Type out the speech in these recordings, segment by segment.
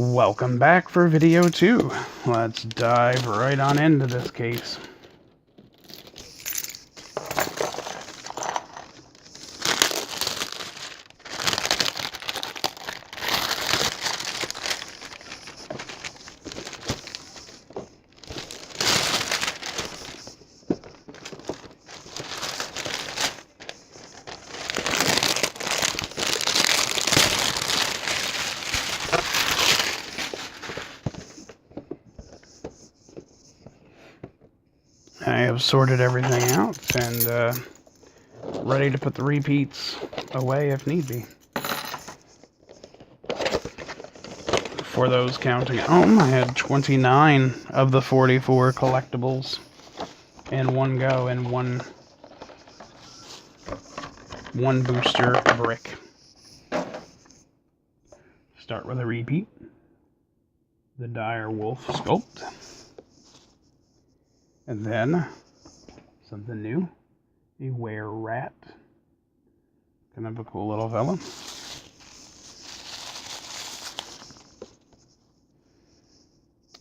Welcome back for video 2. Let's dive right on into this case. I have sorted everything out and ready to put the repeats away if need be. For those counting at home, I had 29 of the 44 collectibles in one go in one booster brick. Start with a repeat. The Dire Wolf sculpt. And then, something new, a were-rat. Kind of a cool little fella.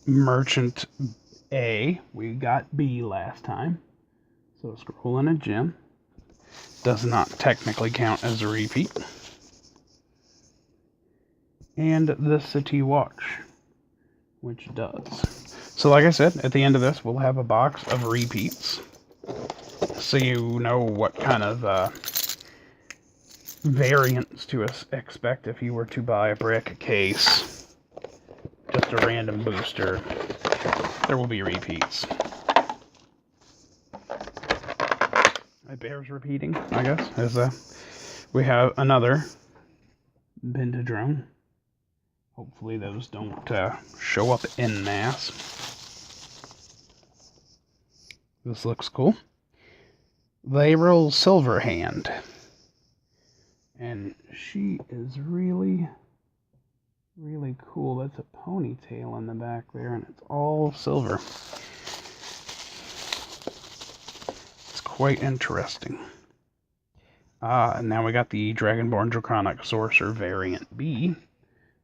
Merchant A, we got B last time. So a scroll and a gem. Does not technically count as a repeat. And the City Watch, which does. So like I said, at the end of this, we'll have a box of repeats. So you know what kind of variants to expect if you were to buy a brick case. Just a random booster. There will be repeats. It bears repeating, I guess. As we have another Pentadrone. Hopefully those don't show up en masse. This looks cool. Laeral Silverhand. And she is really, really cool. That's a ponytail in the back there, and it's all silver. It's quite interesting. And now we got the Dragonborn Draconic Sorcerer variant B.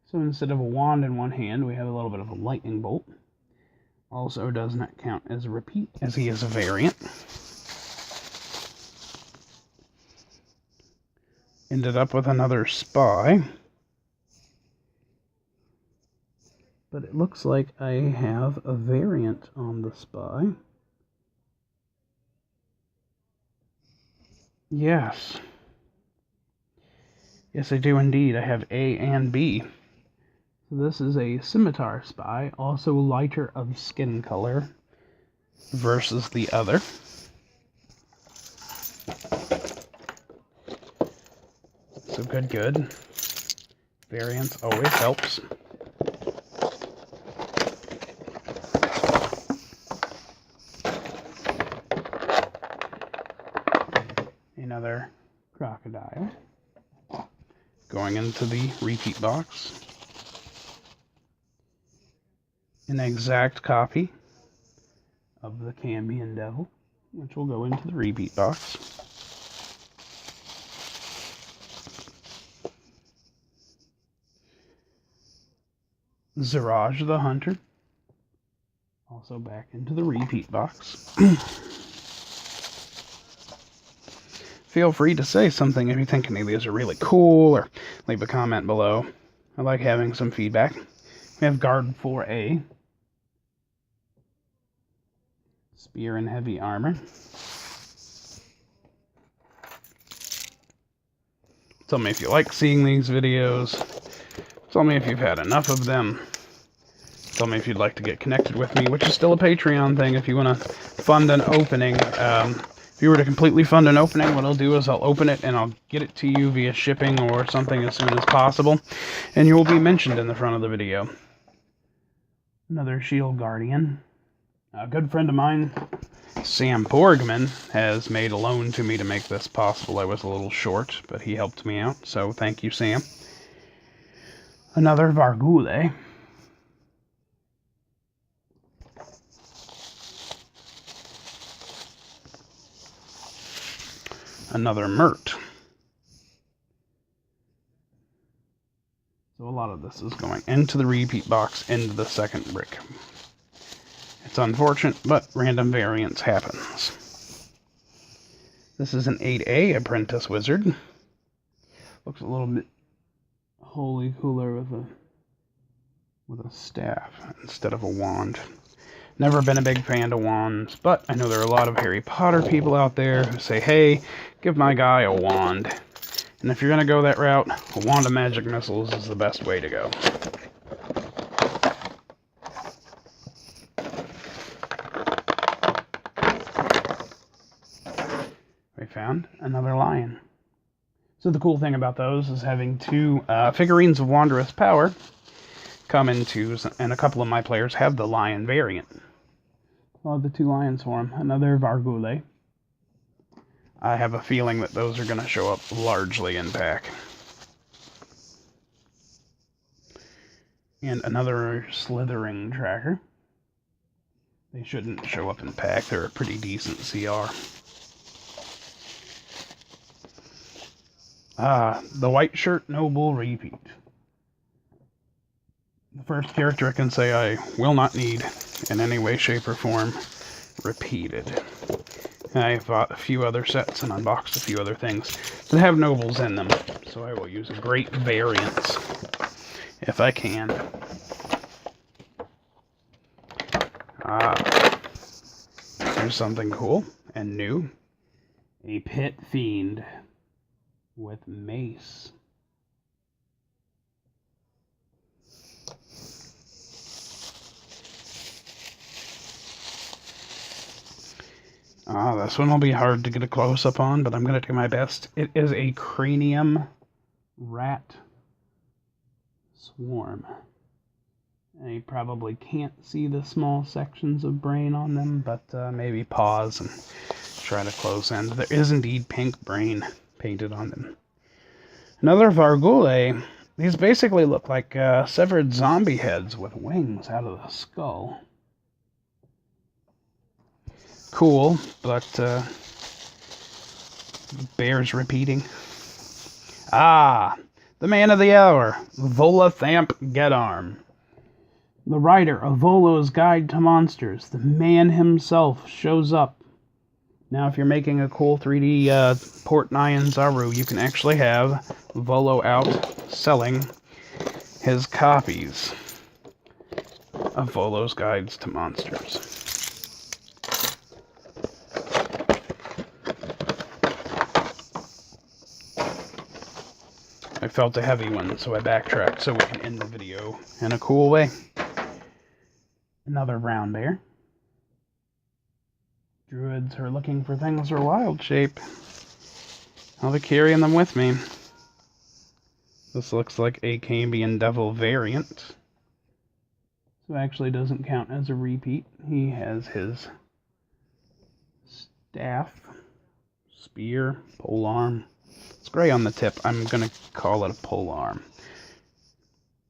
So instead of a wand in one hand, we have a little bit of a lightning bolt. Also does not count as a repeat, as he is a variant. Ended up with another spy. But it looks like I have a variant on the spy. Yes. Yes, I do indeed. I have A and B. This is a scimitar spy, also lighter of skin color versus the other. So good. Variance always helps. Another crocodile. Going into the repeat box. An exact copy of the Cambion Devil, which will go into the repeat box. Ziraj the Hunter, also back into the repeat box. Feel free to say something if you think any of these are really cool, or leave a comment below. I like having some feedback. We have Guard 4A. Spear and heavy armor. Tell me if you like seeing these videos. Tell me if you've had enough of them. Tell me if you'd like to get connected with me, which is still a Patreon thing if you want to fund an opening. If you were to completely fund an opening, what I'll do is I'll open it and I'll get it to you via shipping or something as soon as possible. And you will be mentioned in the front of the video. Another Shield Guardian. A good friend of mine, Sam Borgman, has made a loan to me to make this possible. I was a little short, but he helped me out, so thank you, Sam. Another Vargule. Another Mert. So a lot of this is going into the repeat box, into the second brick. It's unfortunate, but random variance happens. This is an 8A Apprentice Wizard. Looks a little bit holy cooler with a staff instead of a wand. Never been a big fan of wands, but I know there are a lot of Harry Potter people out there who say, hey, give my guy a wand. And if you're going to go that route, a wand of magic missiles is the best way to go. We found another lion. So the cool thing about those is having two figurines of Wondrous Power come in twos, and a couple of my players have the lion variant. I'll have the two lions for them. Another Vargule. I have a feeling that those are going to show up largely in pack. And another Slithering Tracker. They shouldn't show up in pack. They're a pretty decent CR. The White Shirt Noble Repeat. The first character I can say I will not need in any way, shape, or form repeated. I bought a few other sets and unboxed a few other things that have nobles in them, so I will use a great variance if I can. Here's something cool and new. A Pit Fiend with mace. This one will be hard to get a close-up on, but I'm going to do my best. It is a cranium rat swarm. And you probably can't see the small sections of brain on them, but maybe pause and try to close in. There is indeed pink brain painted on them. Another Vargule. These basically look like severed zombie heads with wings out of the skull. Cool, but bears repeating. The man of the hour, Volathamp Gedarm. The writer of Volo's Guide to Monsters, the man himself, shows up. Now, if you're making a cool 3D Port Nyan Zaru, you can actually have Volo out selling his copies of Volo's Guides to Monsters. I felt a heavy one, so I backtracked so we can end the video in a cool way. Another brown bear. Druids are looking for things for wild shape. I'll be carrying them with me. This looks like a Cambion Devil variant. So actually doesn't count as a repeat. He has his staff, spear, polearm. It's gray on the tip. I'm going to call it a polearm.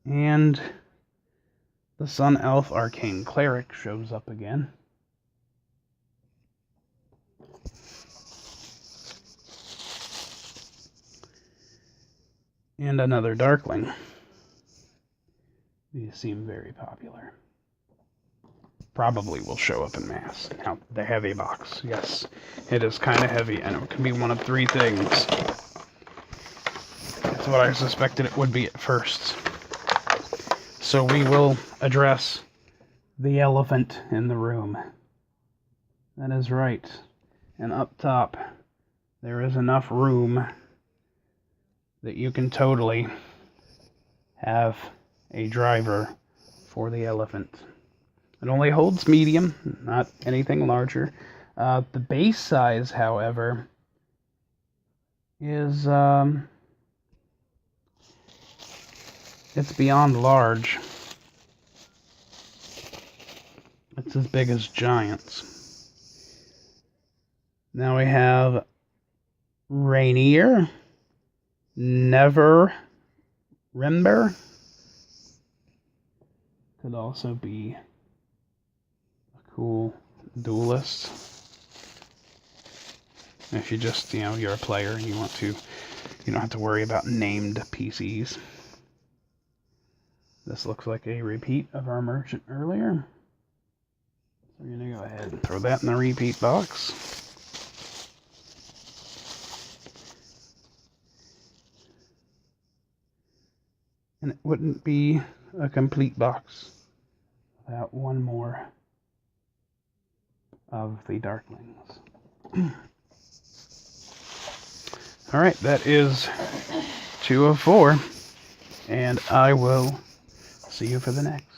And the Sun Elf Arcane Cleric shows up again. And another Darkling. These seem very popular. Probably will show up in mass. Now, the heavy box. Yes, it is kind of heavy, and it can be one of three things. That's what I suspected it would be at first. So we will address the elephant in the room. That is right. And up top, there is enough room that you can totally have a driver for the elephant. It only holds medium, not anything larger. The base size, however, is it's beyond large. It's as big as giants. Now we have Rainier, Never Rember. Could also be a cool duelist. If you just, you're a player and you want to, you don't have to worry about named PCs. This looks like a repeat of our merchant earlier. So we're going to go ahead and throw that in the repeat box. And it wouldn't be a complete box without one more of the Darklings. Alright, that is 2 of 4. And I will see you for the next.